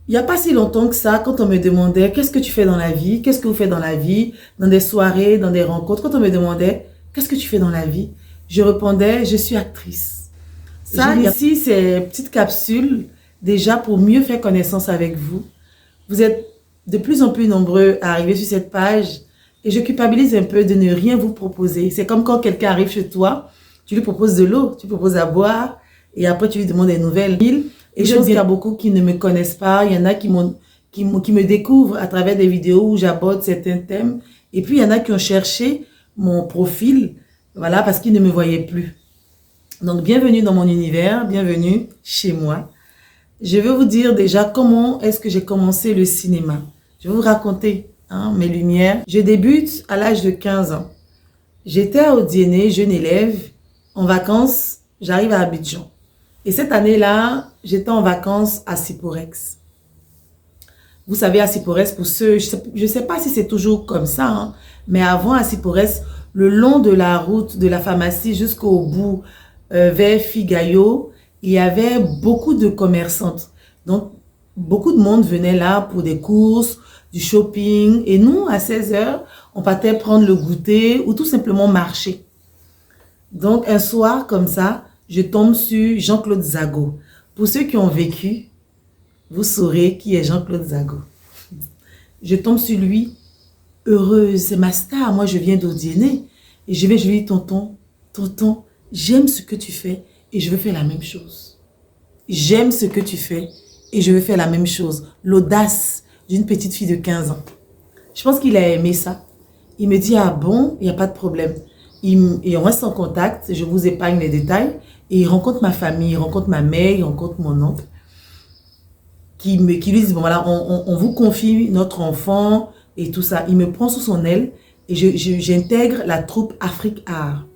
Il n'y a pas si longtemps que ça, quand on me demandait qu'est-ce que tu fais dans la vie, qu'est-ce que vous faites dans la vie, dans des soirées, dans des rencontres, quand on me demandait qu'est-ce que tu fais dans la vie, je répondais je suis actrice. Ça, ici, c'est une petite capsule déjà pour mieux faire connaissance avec vous. Vous êtes de plus en plus nombreux à arriver sur cette page et je culpabilise un peu de ne rien vous proposer. C'est comme quand quelqu'un arrive chez toi, tu lui proposes de l'eau, tu lui proposes à boire et après tu lui demandes des nouvelles. Et je pense qu'il y a beaucoup qui ne me connaissent pas. Il y en a qui me découvrent à travers des vidéos où j'aborde certains thèmes. Et puis, il y en a qui ont cherché mon profil, voilà, parce qu'ils ne me voyaient plus. Donc, bienvenue dans mon univers, bienvenue chez moi. Je vais vous dire déjà comment est-ce que j'ai commencé le cinéma. Je vais vous raconter mes lumières. Je débute à l'âge de 15 ans. J'étais à Odiéné, jeune élève, en vacances, j'arrive à Abidjan. Et cette année-là, j'étais en vacances à Siporex. Vous savez, à Siporex, pour ceux, je ne sais pas si c'est toujours comme ça, mais avant à Siporex, le long de la route de la pharmacie jusqu'au bout, vers Figayo, il y avait beaucoup de commerçantes. Donc, beaucoup de monde venait là pour des courses, du shopping. Et nous, à 16 h, on partait prendre le goûter ou tout simplement marcher. Donc, un soir comme ça, je tombe sur Jean-Claude Zago. Pour ceux qui ont vécu, vous saurez qui est Jean-Claude Zago. Je tombe sur lui, heureuse, c'est ma star. Moi, je viens d'Odiéné. Et je lui dis, tonton, j'aime ce que tu fais et je veux faire la même chose. J'aime ce que tu fais et je veux faire la même chose. L'audace d'une petite fille de 15 ans. Je pense qu'il a aimé ça. Il me dit, ah bon, il n'y a pas de problème. Et on reste en contact, je vous épargne les détails. Et il rencontre ma famille, il rencontre ma mère, il rencontre mon oncle. Qui lui dit, bon voilà, on vous confie notre enfant et tout ça. Il me prend sous son aile et j'intègre la troupe Afrique Art.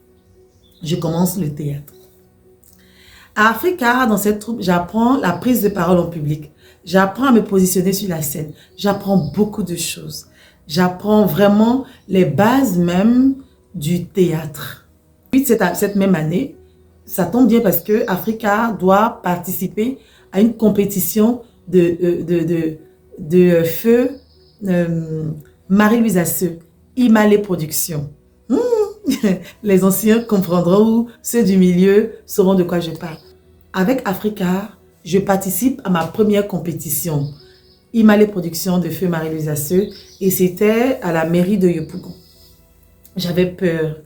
Je commence le théâtre. À Afrique Art, dans cette troupe, j'apprends la prise de parole en public. J'apprends à me positionner sur la scène. J'apprends beaucoup de choses. J'apprends vraiment les bases même du théâtre. Puis cette même année, ça tombe bien parce que Africa doit participer à une compétition de feu Marie-Louise Asseux, Imalé Productions. Les anciens comprendront ou ceux du milieu sauront de quoi je parle. Avec Africa, je participe à ma première compétition, Imalé Productions de feu Marie-Louise Asseux, et c'était à la mairie de Yopougon. J'avais peur,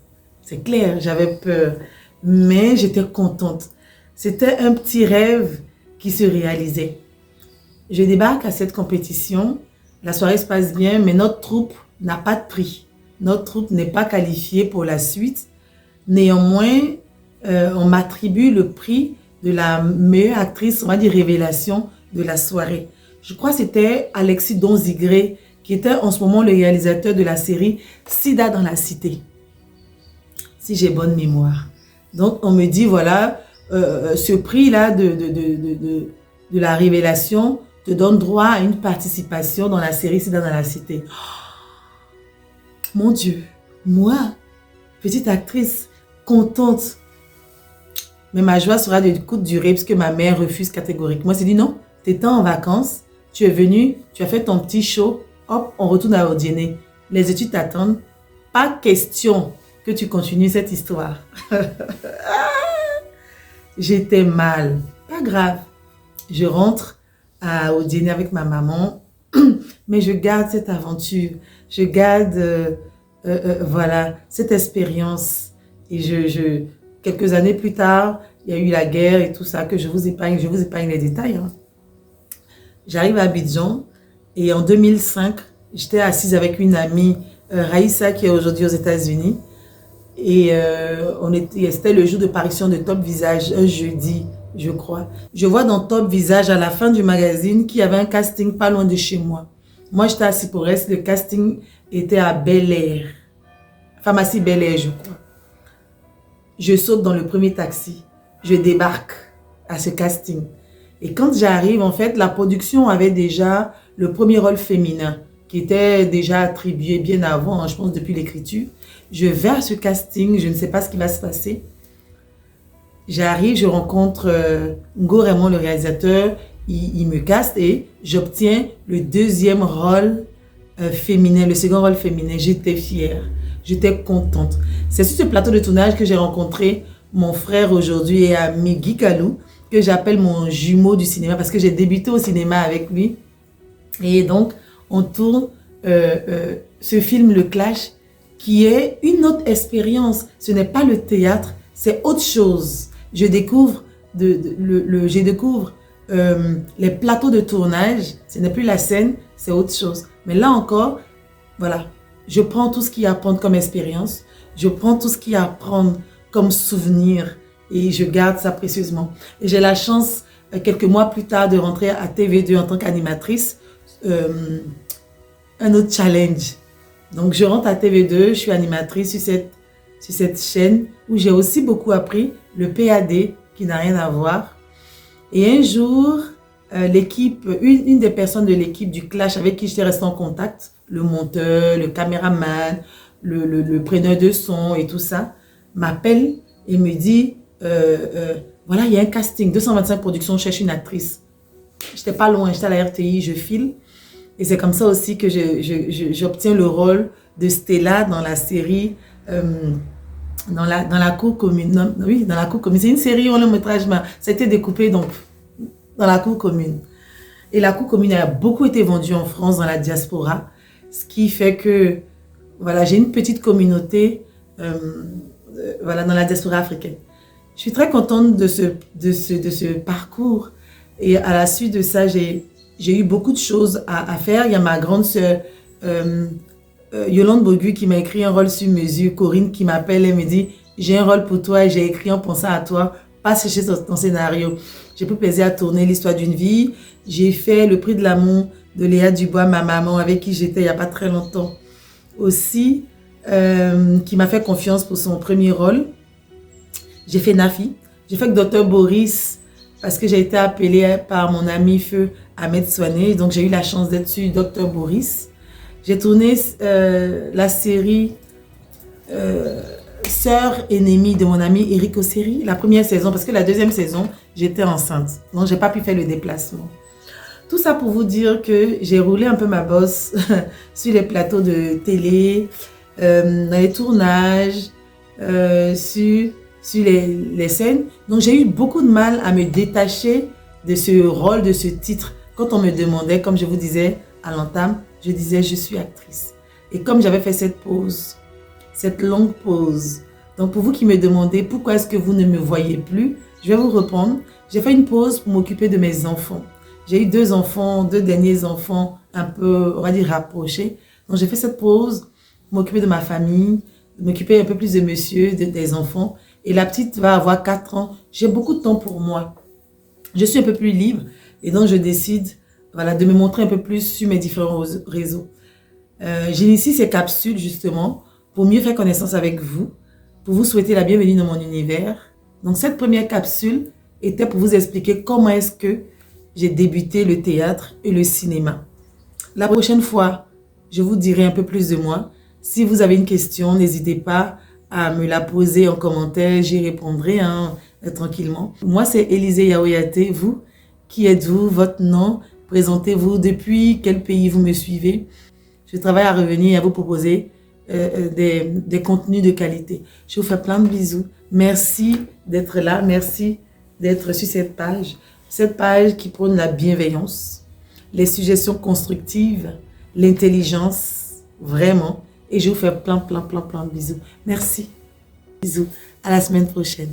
c'est clair, j'avais peur. Mais j'étais contente. C'était un petit rêve qui se réalisait. Je débarque à cette compétition. La soirée se passe bien, mais notre troupe n'a pas de prix. Notre troupe n'est pas qualifiée pour la suite. Néanmoins, on m'attribue le prix de la meilleure actrice, on va dire révélation de la soirée. Je crois que c'était Alexis Donzigré, qui était en ce moment le réalisateur de la série Sida dans la cité. Si j'ai bonne mémoire. Donc, on me dit, voilà, ce prix-là de la révélation te donne droit à une participation dans la série Sida dans la cité. Oh, mon Dieu, moi, petite actrice, contente. Mais ma joie sera de courte durée parce que ma mère refuse catégoriquement. Elle s'est dit, non, tu étais en vacances, tu es venu, tu as fait ton petit show, hop, on retourne à Odiéné. Les études t'attendent. Pas question que tu continues cette histoire. J'étais mal. Pas grave. Je rentre à Odiéné avec ma maman, mais je garde cette aventure. Je garde, voilà, cette expérience. Et quelques années plus tard, il y a eu la guerre et tout ça, que je vous épargne les détails. J'arrive à Abidjan et en 2005, j'étais assise avec une amie, Raïssa, qui est aujourd'hui aux États-Unis. Et c'était le jour de parution de Top Visage, un jeudi, je crois. Je vois dans Top Visage, à la fin du magazine, qu'il y avait un casting pas loin de chez moi. Moi, j'étais à Siporès, le casting était à Bel-Air. Pharmacie Bel-Air, je crois. Je saute dans le premier taxi. Je débarque à ce casting. Et quand j'arrive, en fait, la production avait déjà le premier rôle féminin qui était déjà attribué bien avant, je pense depuis l'écriture. Je vais à ce casting, je ne sais pas ce qui va se passer. J'arrive, je rencontre Ngo Raymond, le réalisateur, il me caste et j'obtiens le deuxième rôle féminin, le second rôle féminin. J'étais fière, j'étais contente. C'est sur ce plateau de tournage que j'ai rencontré mon frère aujourd'hui et ami Guy Kalou, que j'appelle mon jumeau du cinéma parce que j'ai débuté au cinéma avec lui. Et donc, on tourne ce film Le Clash qui est une autre expérience. Ce n'est pas le théâtre, c'est autre chose. Je découvre, les plateaux de tournage, ce n'est plus la scène, c'est autre chose. Mais là encore, voilà, je prends tout ce qu'il y a à prendre comme expérience, je prends tout ce qu'il y a à prendre comme souvenir et je garde ça précieusement. Et j'ai la chance, quelques mois plus tard, de rentrer à TV2 en tant qu'animatrice, un autre challenge. Donc je rentre à TV2, je suis animatrice sur cette chaîne où j'ai aussi beaucoup appris le PAD qui n'a rien à voir. Et un jour, l'équipe, une des personnes de l'équipe du Clash avec qui j'étais restée en contact, le monteur, le caméraman, le preneur de son et tout ça, m'appelle et me dit voilà, il y a un casting, 225 productions, cherche une actrice. J'étais pas loin, j'étais à la RTI, je file. Et c'est comme ça aussi que j'obtiens le rôle de Stella dans la série dans la cour commune. Non, oui, dans la cour commune. C'est une série où le métrage ça a été découpé donc dans la cour commune. Et la cour commune a beaucoup été vendue en France dans la diaspora, ce qui fait que voilà, j'ai une petite communauté voilà, dans la diaspora africaine. Je suis très contente de ce parcours et à la suite de ça, j'ai eu beaucoup de choses à faire. Il y a ma grande sœur Yolande Bogu qui m'a écrit un rôle sur mesure. Corinne qui m'appelle et me dit « J'ai un rôle pour toi et j'ai écrit en pensant à toi. Passe chercher ton scénario. » J'ai pris plaisir à tourner l'histoire d'une vie. J'ai fait le prix de l'amour de Léa Dubois, ma maman, avec qui j'étais il n'y a pas très longtemps. Aussi, qui m'a fait confiance pour son premier rôle. J'ai fait Nafi. J'ai fait Dr Boris parce que j'ai été appelée par mon ami Feu Ahmed Swané. Donc, j'ai eu la chance d'être sur Dr Boris. J'ai tourné la série Sœur ennemie de mon ami Eric Osseri, la première saison, parce que la deuxième saison, j'étais enceinte. Donc, j'ai pas pu faire le déplacement. Tout ça pour vous dire que j'ai roulé un peu ma bosse sur les plateaux de télé, dans les tournages, sur les scènes. Donc, j'ai eu beaucoup de mal à me détacher de ce rôle, de ce titre. Quand on me demandait, comme je vous disais à l'entame, je disais, je suis actrice. Et comme j'avais fait cette pause, cette longue pause, donc pour vous qui me demandez pourquoi est-ce que vous ne me voyez plus, je vais vous répondre. J'ai fait une pause pour m'occuper de mes enfants. J'ai eu deux derniers enfants un peu, on va dire, rapprochés. Donc j'ai fait cette pause pour m'occuper de ma famille, m'occuper un peu plus de monsieur, des enfants. Et la petite va avoir 4 ans. J'ai beaucoup de temps pour moi. Je suis un peu plus libre et donc je décide voilà, de me montrer un peu plus sur mes différents réseaux. J'initie ces capsules justement pour mieux faire connaissance avec vous, pour vous souhaiter la bienvenue dans mon univers. Donc cette première capsule était pour vous expliquer comment est-ce que j'ai débuté le théâtre et le cinéma. La prochaine fois, je vous dirai un peu plus de moi. Si vous avez une question, n'hésitez pas à me la poser en commentaire, j'y répondrai tranquillement. Moi, c'est Élisée Yaoyaté. Vous, qui êtes-vous? Votre nom? Présentez-vous. Depuis quel pays vous me suivez? Je travaille à revenir et à vous proposer des contenus de qualité. Je vous fais plein de bisous. Merci d'être là. Merci d'être sur cette page. Cette page qui prône la bienveillance, les suggestions constructives, l'intelligence, vraiment. Et je vous fais plein de bisous. Merci. Bisous. À la semaine prochaine.